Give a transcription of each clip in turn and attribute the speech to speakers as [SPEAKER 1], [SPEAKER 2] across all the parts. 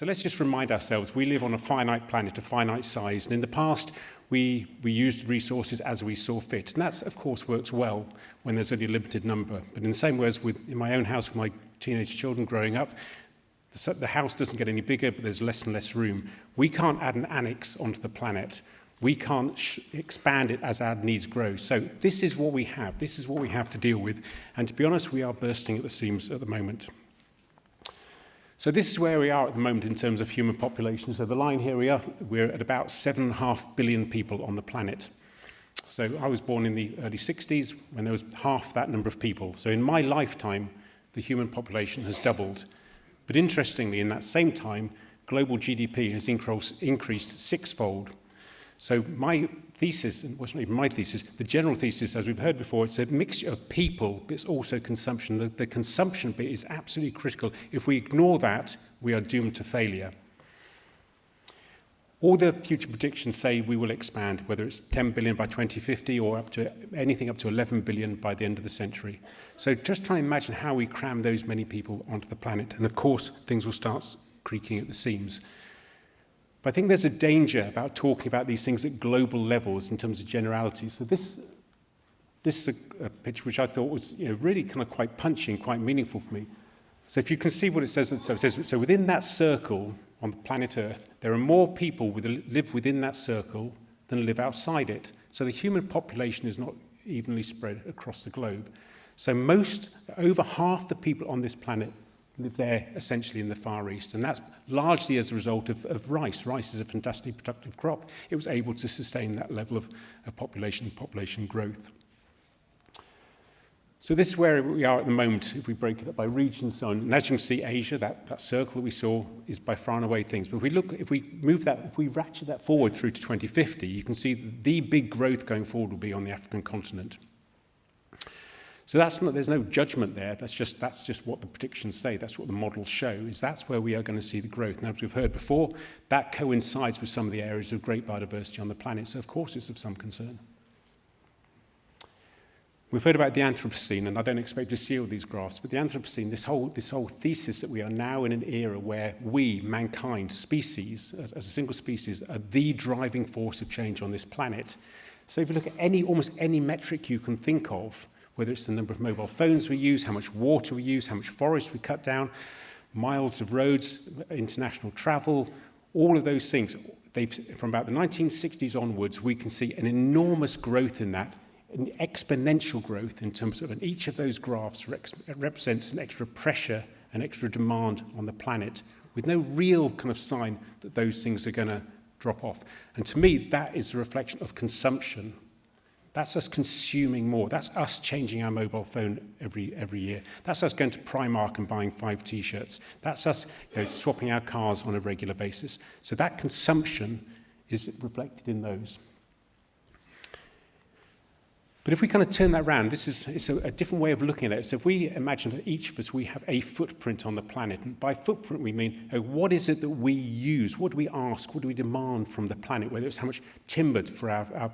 [SPEAKER 1] So let's just remind ourselves, we live on a finite planet, a finite size, and in the past, we used resources as we saw fit. And that, of course, works well when there's only a limited number. But in the same way as in my own house with my teenage children growing up, the house doesn't get any bigger, but there's less and less room. We can't add an annex onto the planet. We can't expand it as our needs grow. So this is what we have. This is what we have to deal with. And to be honest, we are bursting at the seams at the moment. So this is where we are at the moment in terms of human population. So the line here we're at about 7.5 billion people on the planet. So I was born in the early 60s when there was half that number of people. So in my lifetime, the human population has doubled. But interestingly, in that same time, global GDP has increased sixfold. So my thesis, and it wasn't even my thesis, the general thesis, as we've heard before, it's a mixture of people, but it's also consumption. The consumption bit is absolutely critical. If we ignore that, we are doomed to failure. All the future predictions say we will expand, whether it's 10 billion by 2050 or anything up to 11 billion by the end of the century. So just try and imagine how we cram those many people onto the planet. And of course, things will start creaking at the seams. But I think there's a danger about talking about these things at global levels in terms of generality. So this is a picture which I thought was really kind of quite punchy and quite meaningful for me. So if you can see what it says, so within that circle on the planet Earth, there are more people live within that circle than live outside it. So the human population is not evenly spread across the globe. So over half the people on this planet live there essentially in the Far East, and that's largely as a result of rice. Rice is a fantastically productive crop. It was able to sustain that level of population growth. So this is where we are at the moment if we break it up by region and so on. And as you can see, Asia, that circle that we saw, is by far and away things. But if we ratchet that forward through to 2050, you can see the big growth going forward will be on the African continent. So there's no judgment there. That's just what the predictions say. That's what the models show, is that's where we are going to see the growth. Now, as we've heard before, that coincides with some of the areas of great biodiversity on the planet. So, of course, it's of some concern. We've heard about the Anthropocene, and I don't expect to see all these graphs, but the Anthropocene, this whole thesis that we are now in an era where we, mankind, species, as a single species, are the driving force of change on this planet. So if you look at almost any metric you can think of, whether it's the number of mobile phones we use, how much water we use, how much forest we cut down, miles of roads, international travel, all of those things, from about the 1960s onwards, we can see an enormous growth in that, an exponential growth in terms of, and each of those graphs represents an extra pressure, an extra demand on the planet, with no real kind of sign that those things are going to drop off. And to me, that is a reflection of consumption. That's us consuming more. That's us changing our mobile phone every year. That's us going to Primark and buying 5 T-shirts. That's us swapping our cars on a regular basis. So that consumption is reflected in those. But if we kind of turn that around, it's a different way of looking at it. So if we imagine that each of us, we have a footprint on the planet. And by footprint, we mean, what is it that we use? What do we ask? What do we demand from the planet? Whether it's how much timber for our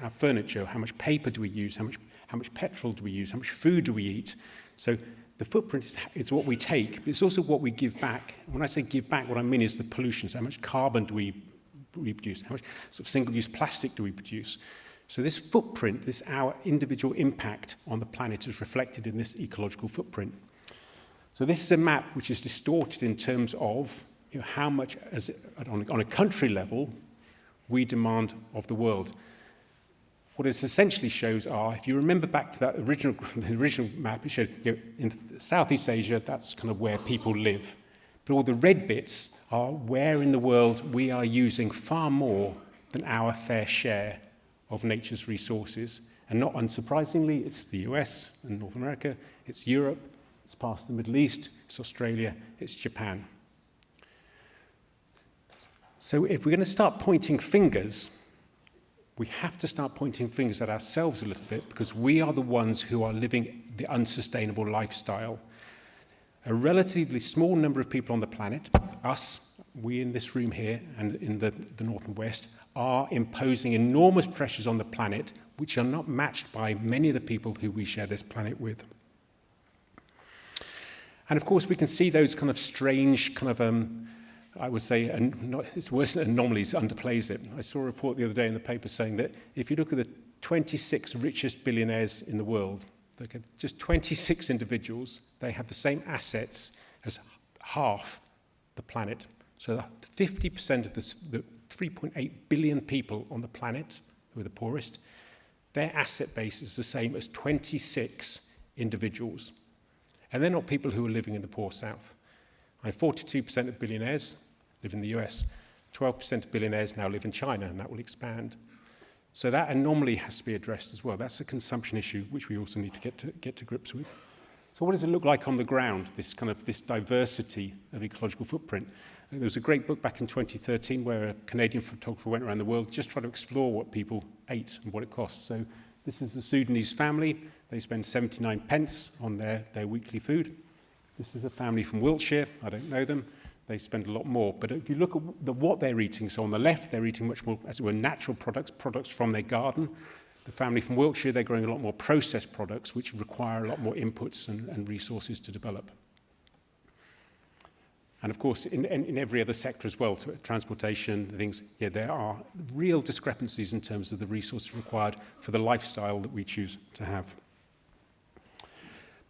[SPEAKER 1] furniture, how much paper do we use, how much petrol do we use, how much food do we eat. So the footprint is what we take, but it's also what we give back. When I say give back, what I mean is the pollution. So how much carbon do we produce? How much sort of single-use plastic do we produce? So this footprint, our individual impact on the planet is reflected in this ecological footprint. So this is a map which is distorted in terms of how much, on a country level, we demand of the world. What it essentially shows are, if you remember back to that the original map, it showed in Southeast Asia, that's kind of where people live. But all the red bits are where in the world we are using far more than our fair share of nature's resources. And not unsurprisingly, it's the US and North America, it's Europe, it's past the Middle East, it's Australia, it's Japan. So if we're going to start pointing fingers, we have to start pointing fingers at ourselves a little bit, because we are the ones who are living the unsustainable lifestyle. A relatively small number of people on the planet, us, we in this room here and in the North and West, are imposing enormous pressures on the planet, which are not matched by many of the people who we share this planet with. And of course, we can see those kind of strange kind of I would say, it's worse than anomalies, underplays it. I saw a report the other day in the paper saying that if you look at the 26 richest billionaires in the world, okay, just 26 individuals, they have the same assets as half the planet. So 50% of the 3.8 billion people on the planet, who are the poorest, their asset base is the same as 26 individuals. And they're not people who are living in the poor south. 42% of billionaires live in the US. 12% of billionaires now live in China, and that will expand. So that anomaly has to be addressed as well. That's a consumption issue which we also need to get to grips with. So what does it look like on the ground, this diversity of ecological footprint? There was a great book back in 2013 where a Canadian photographer went around the world just trying to explore what people ate and what it costs. So this is the Sudanese family. They spend 79 pence on their weekly food. This is a family from Wiltshire. I don't know them. They spend a lot more. But if you look at what they're eating, so on the left, they're eating much more, as it were, natural products from their garden. The family from Wiltshire, they're growing a lot more processed products, which require a lot more inputs and resources to develop. And of course, in every other sector as well, so transportation, things, yeah, there are real discrepancies in terms of the resources required for the lifestyle that we choose to have.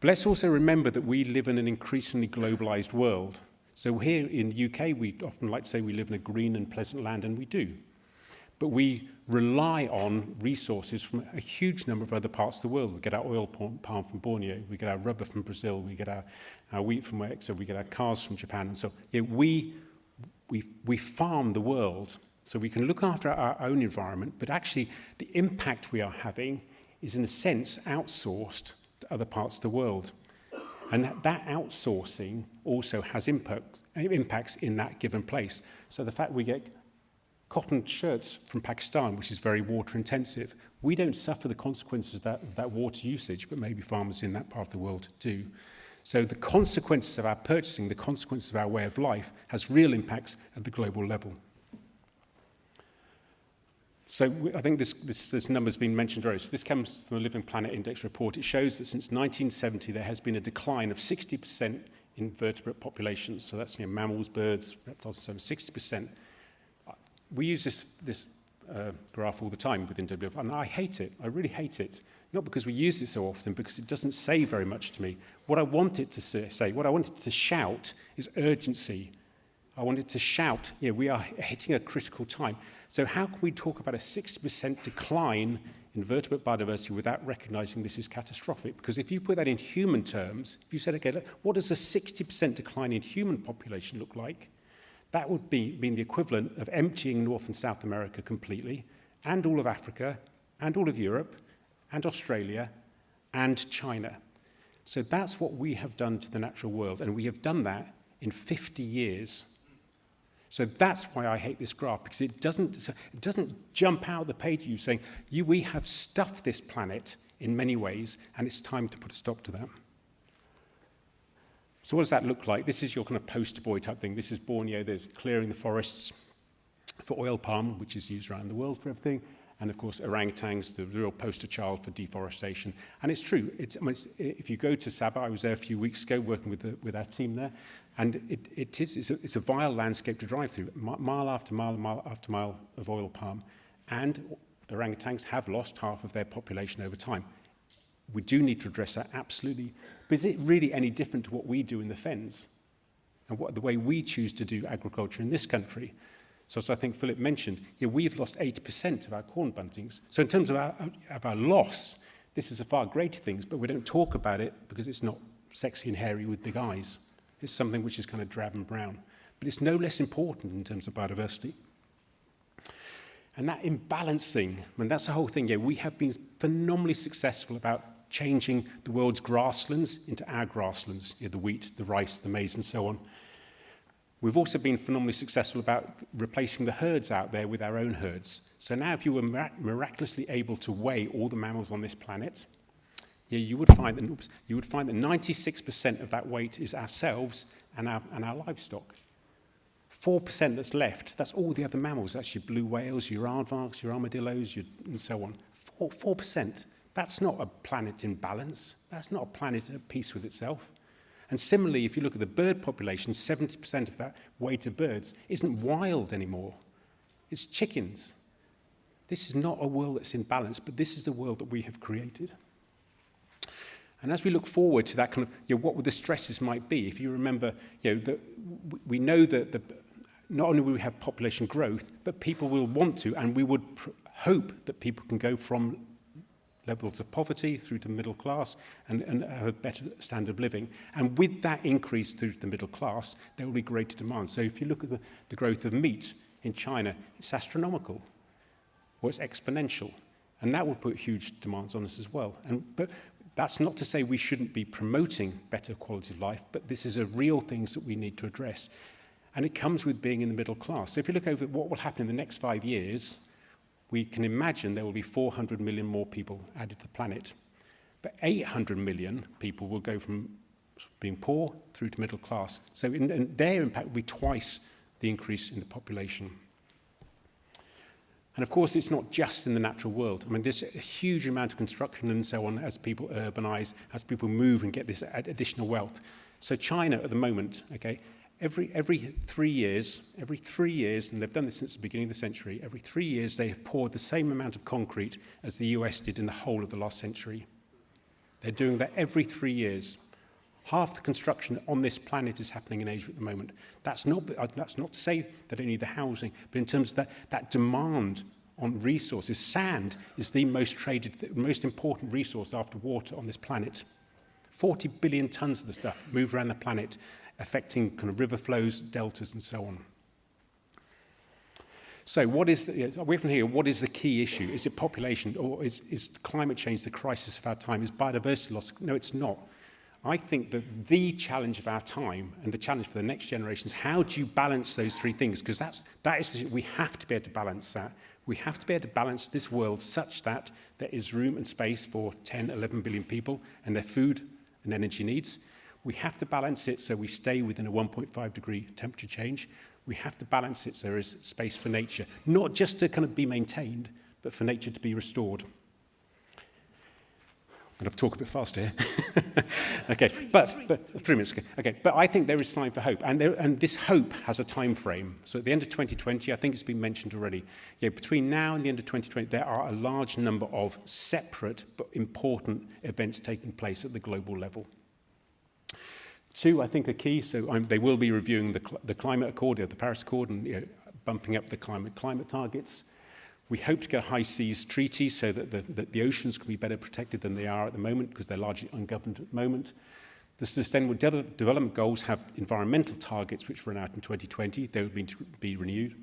[SPEAKER 1] But let's also remember that we live in an increasingly globalized world. So here in the UK, we often like to say we live in a green and pleasant land, and we do. But we rely on resources from a huge number of other parts of the world. We get our oil palm from Borneo, we get our rubber from Brazil, we get our wheat from Mexico, we get our cars from Japan. And so yeah, we farm the world, so we can look after our own environment, but actually the impact we are having is in a sense outsourced to other parts of the world. And that outsourcing also has impacts in that given place. So the fact we get cotton shirts from Pakistan, which is very water intensive, we don't suffer the consequences of that water usage, but maybe farmers in that part of the world do. So the consequences of our purchasing, the consequences of our way of life, has real impacts at the global level. So I think this number's been mentioned earlier. So this comes from the Living Planet Index report. It shows that since 1970 there has been a decline of 60% in vertebrate populations. So that's mammals, birds, reptiles, and so on, 60%. We use this graph all the time within WWF, and I hate it. I really hate it. Not because we use it so often, because it doesn't say very much to me. What I want it to say, what I want it to shout is urgency. I want it to shout, yeah, we are hitting a critical time. So how can we talk about a 60% decline in vertebrate biodiversity without recognizing this is catastrophic? Because if you put that in human terms, if you said, okay, look, what does a 60% decline in human population look like? That would be the equivalent of emptying North and South America completely, and all of Africa, and all of Europe, and Australia, and China. So that's what we have done to the natural world, and we have done that in 50 years. So that's why I hate this graph, because it doesn't jump out the page at you saying, we have stuffed this planet in many ways, and it's time to put a stop to that. So what does that look like? This is your kind of poster boy type thing. This is Borneo. They're clearing the forests for oil palm, which is used around the world for everything. And of course, orangutans, the real poster child for deforestation. And it's true. If you go to Sabah, I was there a few weeks ago working with our team there, and it's a vile landscape to drive through, mile after mile after mile of oil palm. And orangutans have lost half of their population over time. We do need to address that, absolutely. But is it really any different to what we do in the fens and the way we choose to do agriculture in this country? So as I think Philip mentioned, we've lost 80% of our corn buntings. So in terms of our loss, this is a far greater thing, but we don't talk about it because it's not sexy and hairy with big eyes. It's something which is kind of drab and brown. But it's no less important in terms of biodiversity. And that imbalancing, and that's the whole thing. We have been phenomenally successful about changing the world's grasslands into our grasslands, the wheat, the rice, the maize, and so on. We've also been phenomenally successful about replacing the herds out there with our own herds. So now if you were miraculously able to weigh all the mammals on this planet, you would find that 96% of that weight is ourselves and our livestock. 4% that's left, that's all the other mammals. That's your blue whales, your aardvarks, your armadillos, and so on. 4%. That's not a planet in balance. That's not a planet at peace with itself. And similarly, if you look at the bird population, 70% of that weight of birds isn't wild anymore. It's chickens. This is not a world that's in balance, but this is the world that we have created. And as we look forward to that kind of, what the stresses might be, if you remember, we know that not only will we have population growth, but people will want to, and we would hope that people can go from levels of poverty through to middle class and have a better standard of living. And with that increase through to the middle class, there will be greater demand. So if you look at the growth of meat in China, it's astronomical, or it's exponential. And that will put huge demands on us as well. But that's not to say we shouldn't be promoting better quality of life, but this is a real things that we need to address. And it comes with being in the middle class. So if you look over what will happen in the next 5 years, we can imagine there will be 400 million more people added to the planet. But 800 million people will go from being poor through to middle class. So their impact will be twice the increase in the population. And of course, it's not just in the natural world. I mean, there's a huge amount of construction and so on as people urbanize, as people move and get this additional wealth. So China at the moment, okay, every 3 years, and they've done this since the beginning of the century, every 3 years they have poured the same amount of concrete as the US did in the whole of the last century. They're doing that every 3 years. Half the construction on this planet is happening in Asia at the moment. That's not to say they don't need the housing, but in terms of that demand on resources, sand is the most traded, most important resource after water on this planet. 40 billion tons of the stuff move around the planet, affecting kind of river flows, deltas, and so on. So away from here, what is the key issue? Is it population, or is climate change the crisis of our time? Is biodiversity loss? No, it's not. I think that the challenge of our time and the challenge for the next generations, how do you balance those three things? Because we have to be able to balance that. We have to be able to balance this world such that there is room and space for 10, 11 billion people and their food and energy needs. We have to balance it so we stay within a 1.5 degree temperature change. We have to balance it so there is space for nature, not just to kind of be maintained, but for nature to be restored. I'm going to talk a bit faster here. Okay, but 3 minutes. Okay, but I think there is sign for hope, and this hope has a time frame. So at the end of 2020, I think it's been mentioned already. Between now and the end of 2020, there are a large number of separate but important events taking place at the global level. 2, I think, are key. So they will be reviewing the climate accord, the Paris Accord, and bumping up the climate targets. We hope to get a high seas treaty so that the oceans can be better protected than they are at the moment, because they're largely ungoverned at the moment. The Sustainable Development Goals have environmental targets which run out in 2020. They will be renewed.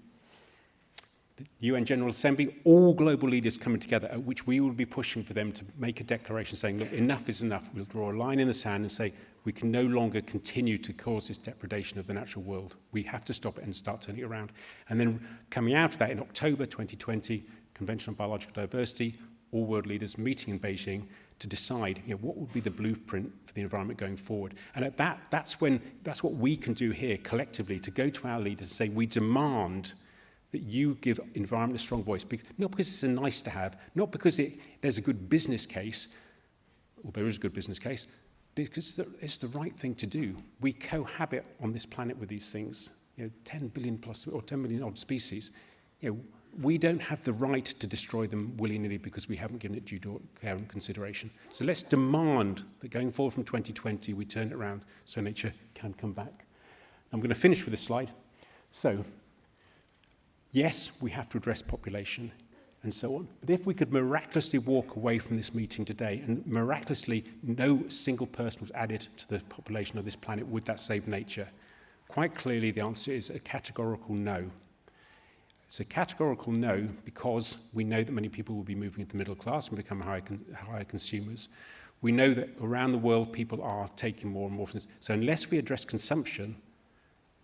[SPEAKER 1] The UN General Assembly, all global leaders coming together, at which we will be pushing for them to make a declaration saying, look, enough is enough. We'll draw a line in the sand and say, we can no longer continue to cause this depredation of the natural world. We have to stop it and start turning it around. And then coming out of that in October 2020, Convention on Biological Diversity, all world leaders meeting in Beijing to decide what would be the blueprint for the environment going forward. And at that's what we can do here collectively, to go to our leaders and say, we demand that you give environment a strong voice, not because it's a nice to have, not because there's a good business case, or there is a good business case, because it's the right thing to do. We cohabit on this planet with these things, 10 billion plus, or 10 million odd species. We don't have the right to destroy them willy-nilly because we haven't given it due care and consideration. So let's demand that going forward from 2020, we turn it around so nature can come back. I'm going to finish with this slide. So, yes, we have to address population and so on. But if we could miraculously walk away from this meeting today and miraculously no single person was added to the population of this planet, would that save nature? Quite clearly, the answer is a categorical no. It's a categorical no because we know that many people will be moving into the middle class and become higher consumers. We know that around the world, people are taking more and more from this. So unless we address consumption,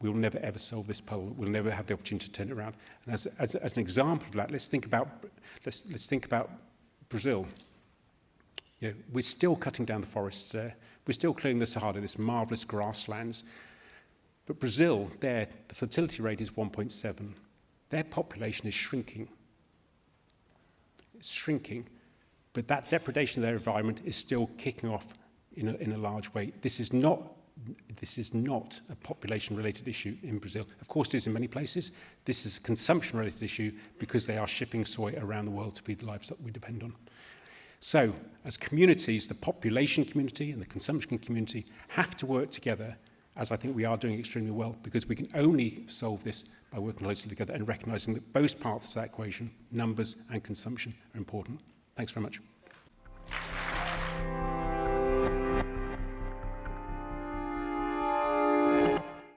[SPEAKER 1] we'll never ever solve this puzzle. We'll never have the opportunity to turn it around. And as an example of that, let's think about Brazil. We're still cutting down the forests there. We're still clearing the Sahara, this marvelous grasslands. But Brazil, the fertility rate is 1.7. Their population is shrinking. It's shrinking, but that depredation of their environment is still kicking off in a large way. This is not this is not a population-related issue in Brazil. Of course, it is in many places. This is a consumption-related issue because they are shipping soy around the world to feed the livestock we depend on. So, as communities, the population community and the consumption community have to work together, as I think we are doing extremely well, because we can only solve this by working closely together and recognising that both parts of that equation, numbers and consumption, are important. Thanks very much.